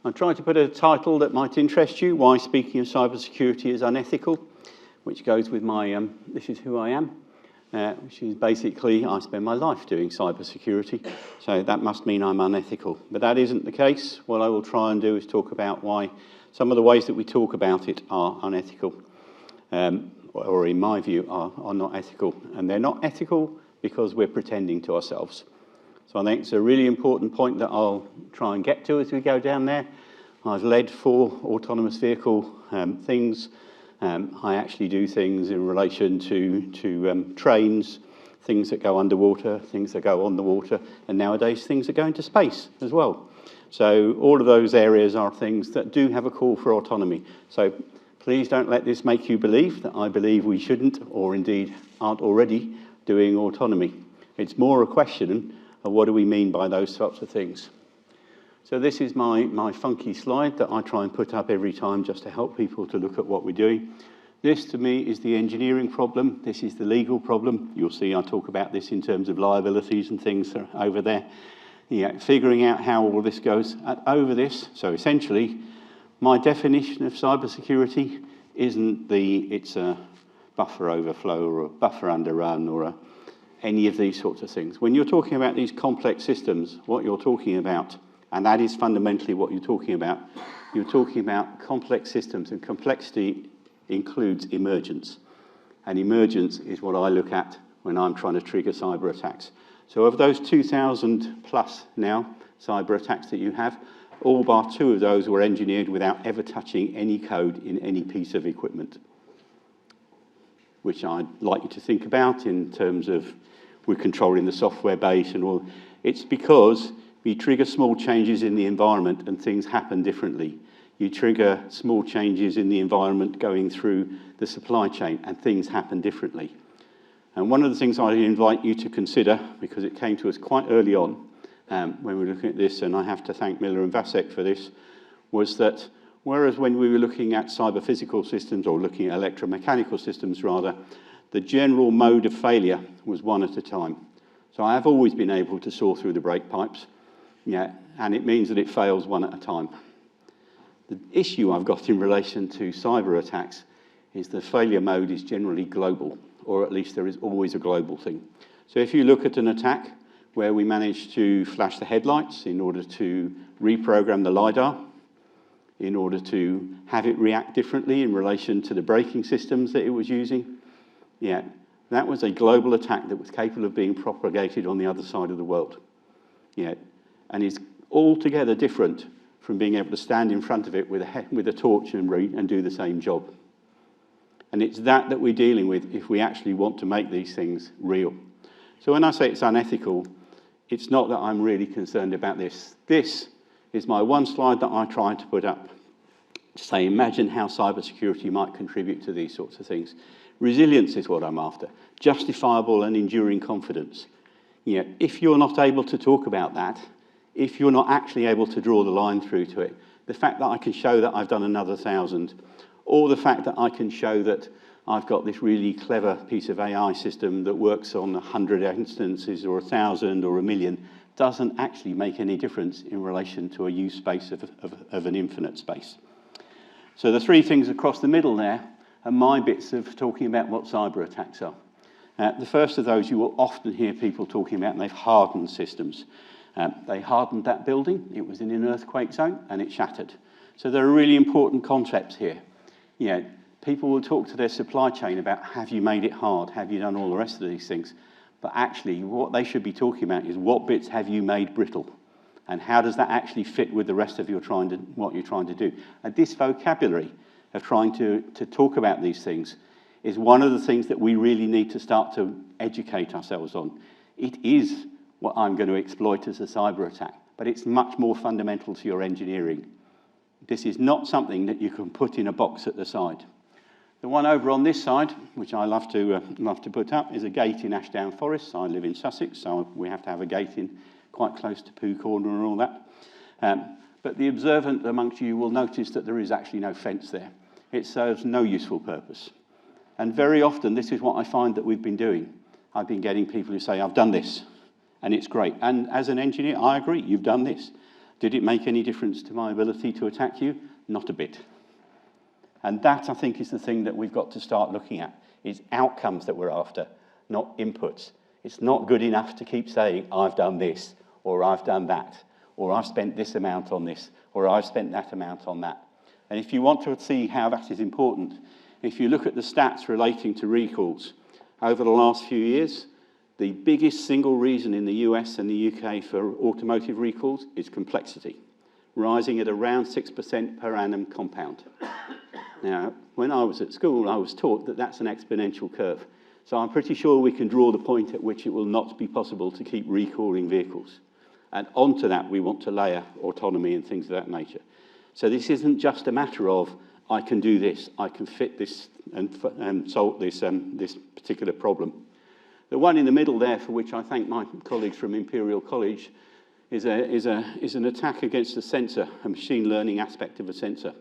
I tried to put a title that might interest you, Why Speaking of Cybersecurity is Unethical, which goes with my, this is who I am, which is basically I spend my life doing cybersecurity, so that must mean I'm unethical. But that isn't the case. What I will try and do is talk about why some of the ways that we talk about it are unethical, or in my view are not ethical. And they're not ethical because we're pretending to ourselves. So I think it's a really important point that I'll try and get to as we go down there. I've led 4 autonomous vehicle things. I actually do things in relation to trains, things that go underwater, things that go on the water, and nowadays things that go into space as well. So all of those areas are things that do have a call for autonomy. So please don't let this make you believe that I believe we shouldn't, or indeed aren't already, doing autonomy. It's more a question of what do we mean by those sorts of things. So this is my funky slide that I try and put up every time just to help people to look at what we're doing. This, to me, is the engineering problem. This is the legal problem. You'll see I talk about this in terms of liabilities and things over there. Yeah, figuring out how all this goes over this. So essentially, my definition of cybersecurity isn't it's a buffer overflow or a buffer underrun or any of these sorts of things. When you're talking about these complex systems, what you're talking about, and that is fundamentally what you're talking about complex systems, and complexity includes emergence. And emergence is what I look at when I'm trying to trigger cyber attacks. So of those 2,000 plus now cyber attacks that you have, all bar 2 of those were engineered without ever touching any code in any piece of equipment, which I'd like you to think about in terms of we're controlling the software base and all. It's because we trigger small changes in the environment and things happen differently. You trigger small changes in the environment going through the supply chain and things happen differently. And one of the things I invite you to consider, because it came to us quite early on when we were looking at this, and I have to thank Miller and Vasek for this, was that whereas when we were looking at cyber physical systems, or looking at electromechanical systems rather, the general mode of failure was one at a time. So I have always been able to saw through the brake pipes, yeah, and it means that it fails one at a time. The issue I've got in relation to cyber attacks is the failure mode is generally global, or at least there is always a global thing. So if you look at an attack where we manage to flash the headlights in order to reprogram the LiDAR, in order to have it react differently in relation to the braking systems that it was using, yeah, that was a global attack that was capable of being propagated on the other side of the world. Yeah, and is altogether different from being able to stand in front of it with a torch and do the same job. And it's that we're dealing with if we actually want to make these things real. So when I say it's unethical, it's not that I'm really concerned about this. This is my one slide that I try to put up to say, imagine how cybersecurity might contribute to these sorts of things. Resilience is what I'm after. Justifiable and enduring confidence. You know, if you're not able to talk about that, if you're not actually able to draw the line through to it, the fact that I can show that I've done another 1,000, or the fact that I can show that I've got this really clever piece of AI system that works on 100 instances or 1,000 or 1,000,000, doesn't actually make any difference in relation to a use space of an infinite space. So the 3 things across the middle there are my bits of talking about what cyber attacks are. The first of those you will often hear people talking about, and they've hardened systems. They hardened that building, it was in an earthquake zone, and it shattered. So there are really important concepts here. You know, people will talk to their supply chain about, have you made it hard? Have you done all the rest of these things? But actually, what they should be talking about is what bits have you made brittle? And how does that actually fit with the rest of what you're trying to do? And this vocabulary of trying to talk about these things is one of the things that we really need to start to educate ourselves on. It is what I'm going to exploit as a cyber attack, but it's much more fundamental to your engineering. This is not something that you can put in a box at the side. The one over on this side, which I love to put up, is a gate in Ashdown Forest. I live in Sussex, so we have to have a gate in quite close to Pooh Corner and all that. But the observant amongst you will notice that there is actually no fence there. It serves no useful purpose. And very often, this is what I find that we've been doing. I've been getting people who say, I've done this. And it's great. And as an engineer, I agree, you've done this. Did it make any difference to my ability to attack you? Not a bit. And that, I think, is the thing that we've got to start looking at, is outcomes that we're after, not inputs. It's not good enough to keep saying, I've done this, or I've done that, or I've spent this amount on this, or I've spent that amount on that. And if you want to see how that is important, if you look at the stats relating to recalls, over the last few years, the biggest single reason in the US and the UK for automotive recalls is complexity, rising at around 6% per annum compound. Now, when I was at school, I was taught that that's an exponential curve. So I'm pretty sure we can draw the point at which it will not be possible to keep recalling vehicles. And onto that, we want to layer autonomy and things of that nature. So this isn't just a matter of, I can do this, I can fit this and solve this, this particular problem. The one in the middle there, for which I thank my colleagues from Imperial College, is an attack against a sensor, a machine learning aspect of a sensor.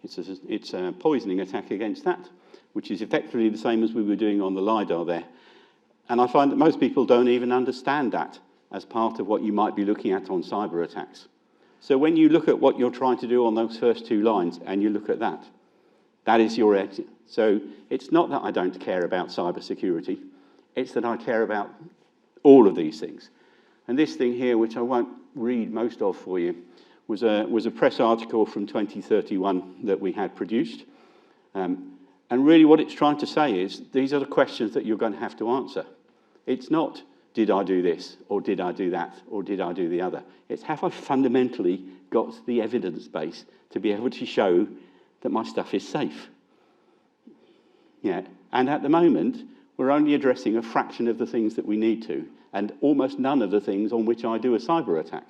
It's a poisoning attack against that, which is effectively the same as we were doing on the LiDAR there. And I find that most people don't even understand that as part of what you might be looking at on cyber attacks. So when you look at what you're trying to do on those first two lines, and you look at that, that is your exit. So it's not that I don't care about cybersecurity, it's that I care about all of these things. And this thing here, which I won't read most of for you, was a press article from 2031 that we had produced. And really what it's trying to say is, these are the questions that you're going to have to answer. It's not, did I do this, or did I do that, or did I do the other? It's, have I fundamentally got the evidence base to be able to show that my stuff is safe? Yeah, and at the moment, we're only addressing a fraction of the things that we need to, and almost none of the things on which I do a cyber attack.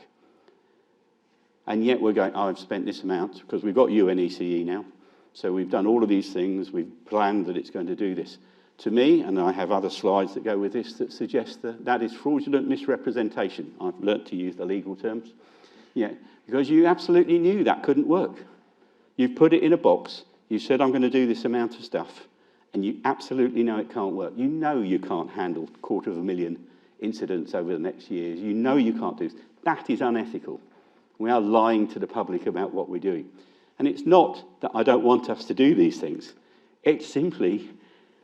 And yet we're going, oh, I've spent this amount, because we've got UNECE now. So we've done all of these things, we've planned that it's going to do this. To me, and I have other slides that go with this that suggest that that is fraudulent misrepresentation. I've learnt to use the legal terms. Yeah, because you absolutely knew that couldn't work. You've put it in a box, you said I'm going to do this amount of stuff, and you absolutely know it can't work. You know you can't handle 250,000 incidents over the next years. You know you can't do this. That is unethical. We are lying to the public about what we're doing. And it's not that I don't want us to do these things. It's simply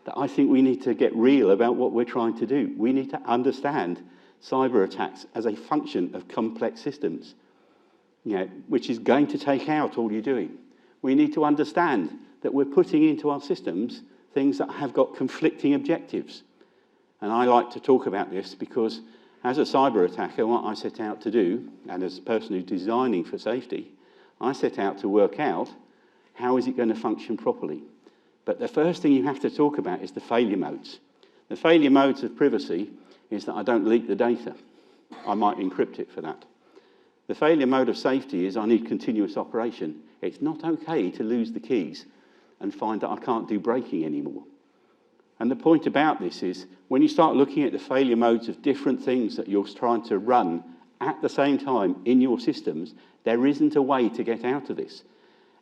that I think we need to get real about what we're trying to do. We need to understand cyber attacks as a function of complex systems, which is going to take out all you're doing. We need to understand that we're putting into our systems things that have got conflicting objectives. And I like to talk about this because as a cyber attacker, what I set out to do, and as a person who's designing for safety, I set out to work out how is it going to function properly. But the first thing you have to talk about is the failure modes. The failure modes of privacy is that I don't leak the data. I might encrypt it for that. The failure mode of safety is I need continuous operation. It's not okay to lose the keys and find that I can't do braking anymore. And the point about this is, when you start looking at the failure modes of different things that you're trying to run at the same time in your systems, there isn't a way to get out of this.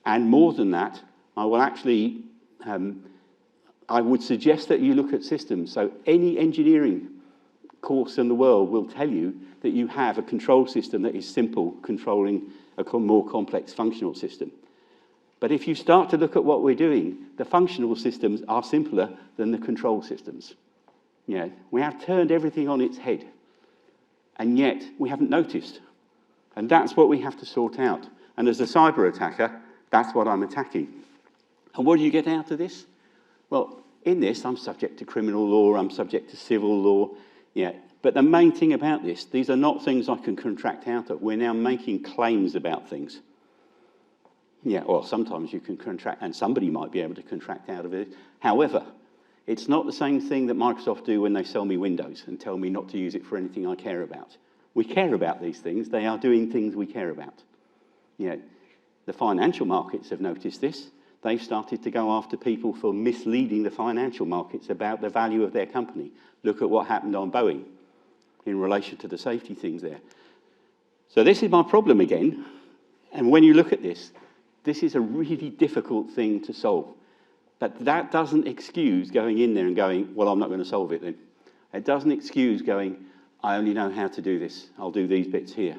And more than that, I will actually, I would suggest that you look at systems. So any engineering course in the world will tell you that you have a control system that is simple, controlling a more complex functional system. But if you start to look at what we're doing, the functional systems are simpler than the control systems. We have turned everything on its head, and yet we haven't noticed. And that's what we have to sort out. And as a cyber attacker, that's what I'm attacking. And what do you get out of this? Well, in this, I'm subject to criminal law, I'm subject to civil law. But the main thing about this, these are not things I can contract out of. We're now making claims about things. Or sometimes you can contract, and somebody might be able to contract out of it. However, it's not the same thing that Microsoft do when they sell me Windows and tell me not to use it for anything I care about. We care about these things. They are doing things we care about. The financial markets have noticed this. They've started to go after people for misleading the financial markets about the value of their company. Look at what happened on Boeing in relation to the safety things there. So this is my problem again. And when you look at this, this is a really difficult thing to solve. But that doesn't excuse going in there and going, well, I'm not going to solve it then. It doesn't excuse going, I only know how to do this. I'll do these bits here.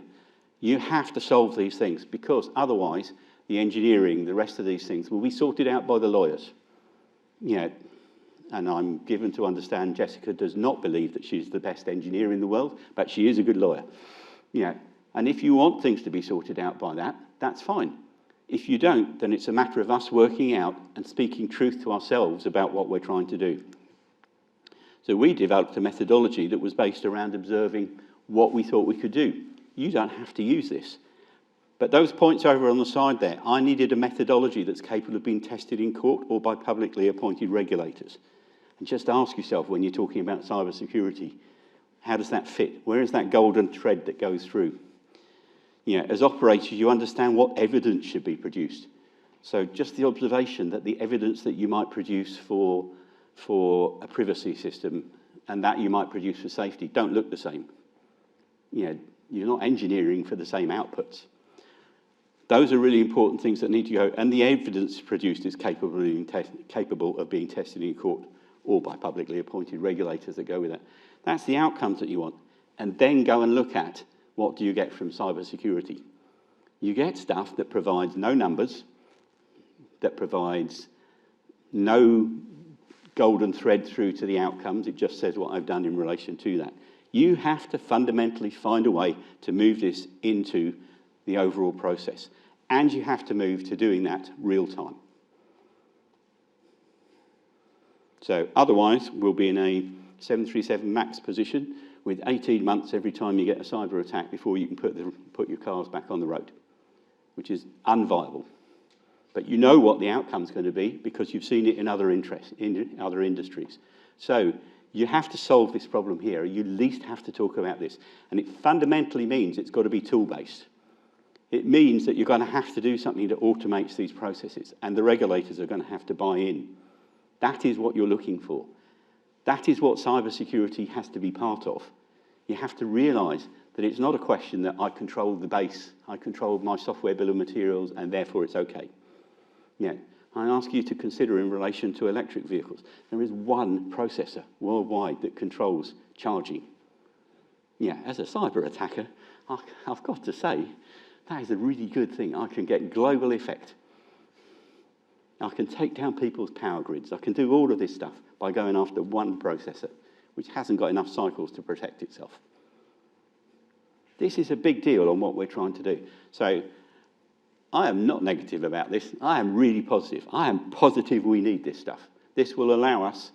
You have to solve these things, because otherwise the engineering, the rest of these things will be sorted out by the lawyers. You know, and I'm given to understand Jessica does not believe that she's the best engineer in the world, but she is a good lawyer. You know, and if you want things to be sorted out by that, that's fine. If you don't, then it's a matter of us working out and speaking truth to ourselves about what we're trying to do. So we developed a methodology that was based around observing what we thought we could do. You don't have to use this. But those points over on the side there, I needed a methodology that's capable of being tested in court or by publicly appointed regulators. And just ask yourself, when you're talking about cybersecurity, how does that fit? Where is that golden thread that goes through? You know, as operators, you understand what evidence should be produced. So just the observation that the evidence that you might produce for a privacy system and that you might produce for safety don't look the same. You know, you're not engineering for the same outputs. Those are really important things that need to go, and the evidence produced is capable of being tested in court or by publicly appointed regulators that go with that. That's the outcomes that you want. And then go and look at what do you get from cybersecurity. You get stuff that provides no numbers, that provides no golden thread through to the outcomes. It just says what I've done in relation to that. You have to fundamentally find a way to move this into the overall process. And you have to move to doing that real time. So otherwise, we'll be in a 737 MAX position with 18 months every time you get a cyber attack before you can put your cars back on the road, which is unviable. But you know what the outcome's going to be because you've seen it in other industries. So you have to solve this problem here. You at least have to talk about this. And it fundamentally means it's got to be tool-based. It means that you're going to have to do something that automates these processes, and the regulators are going to have to buy in. That is what you're looking for. That is what cybersecurity has to be part of. You have to realise that it's not a question that I control the base, I control my software bill of materials, and therefore it's okay. Yeah. I ask you to consider in relation to electric vehicles. There is one processor worldwide that controls charging. Yeah, as a cyber attacker, I've got to say, that is a really good thing. I can get global effect. I can take down people's power grids. I can do all of this stuff by going after one processor, which hasn't got enough cycles to protect itself. This is a big deal on what we're trying to do. So I am not negative about this. I am really positive. I am positive we need this stuff. This will allow us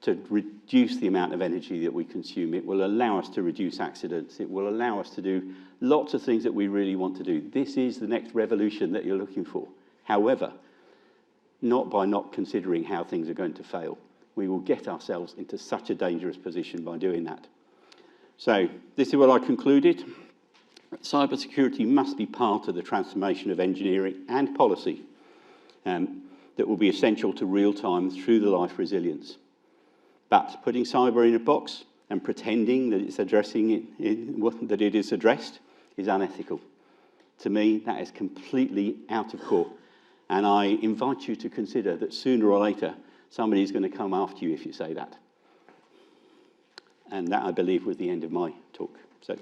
to reduce the amount of energy that we consume. It will allow us to reduce accidents. It will allow us to do lots of things that we really want to do. This is the next revolution that you're looking for. However, not by not considering how things are going to fail. We will get ourselves into such a dangerous position by doing that. So this is what I concluded. Cybersecurity must be part of the transformation of engineering and policy that will be essential to real-time through-the-life resilience. But putting cyber in a box and pretending that it's addressing it, that it is addressed, is unethical. To me, that is completely out of court. And I invite you to consider that sooner or later, somebody's going to come after you if you say that. And that, I believe, was the end of my talk. So.